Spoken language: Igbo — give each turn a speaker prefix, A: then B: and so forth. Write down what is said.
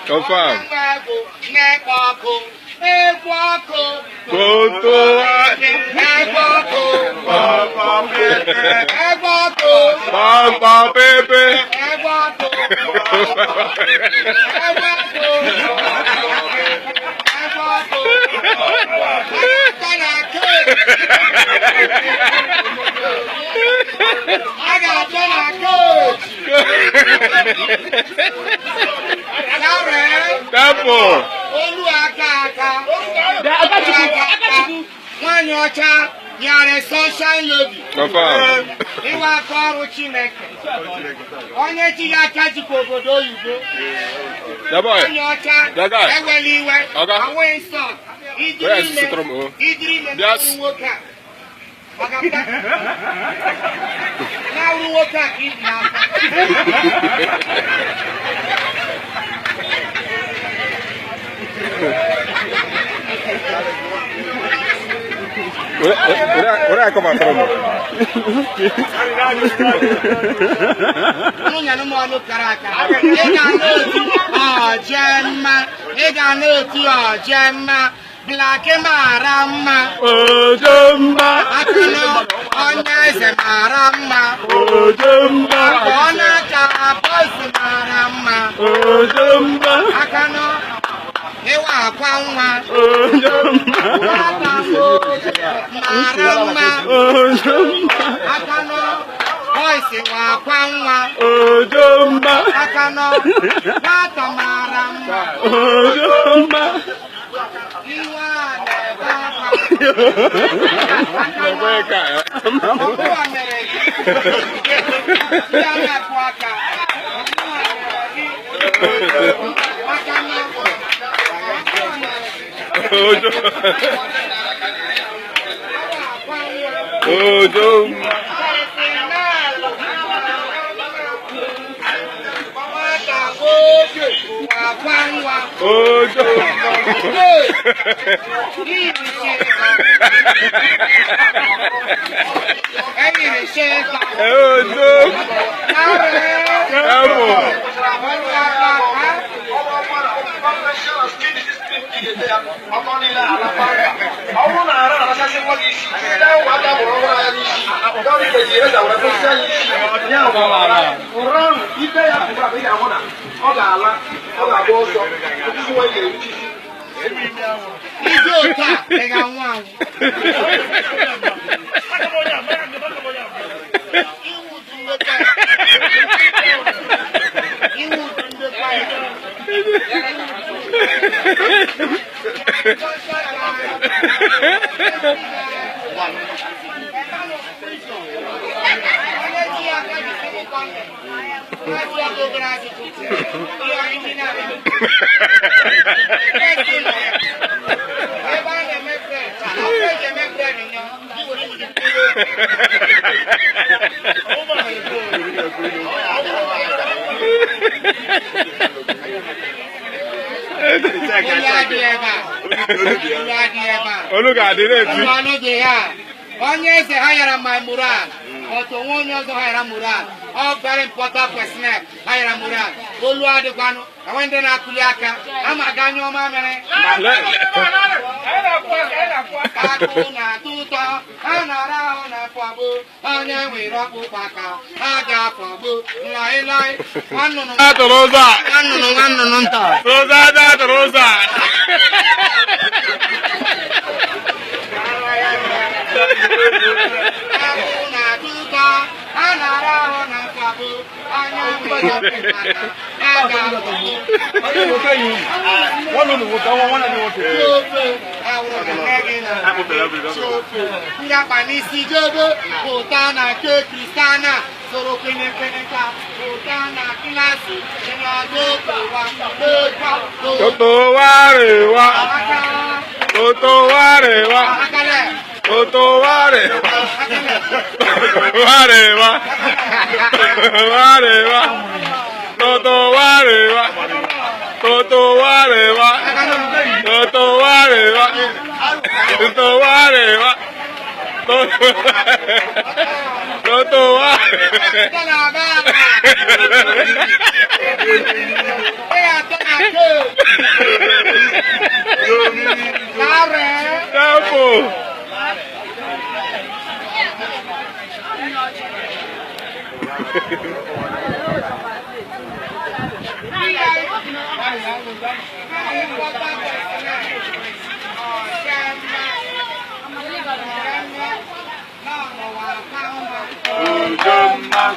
A: Confirm.
B: You're a sunshine lady.
A: Confirm.
B: You are called Chineke. Onye chi ya chaji obodo oyibo.
A: That boy.
B: That
A: guy.
B: Okay. Yes. What I come out from? Black Marama,
A: oh Jumba,
B: Onya Marama,
A: oh Jumba,
B: Ona Tapos Marama,
A: oh Jumba,
B: Akano, Ewa Kwangwa,
A: oh Jumba,
B: Marama,
A: oh Jumba,
B: Akano, Voice Wa Kwangwa,
A: oh Jumba,
B: Akano, Tata Marama,
A: oh Jumba.
B: Onye se hire my Murad, but one also hire Murad. All very important personnel hire Murad. Olua de Guano, I went in Akuliaka, I'm a Ganyo Mamene. Akuna Tuta, Anara on a Pabu, Anya we rock Paka, Aga Pabu, Lai,
A: Rosa. Toto wa. Tapo. Jumma.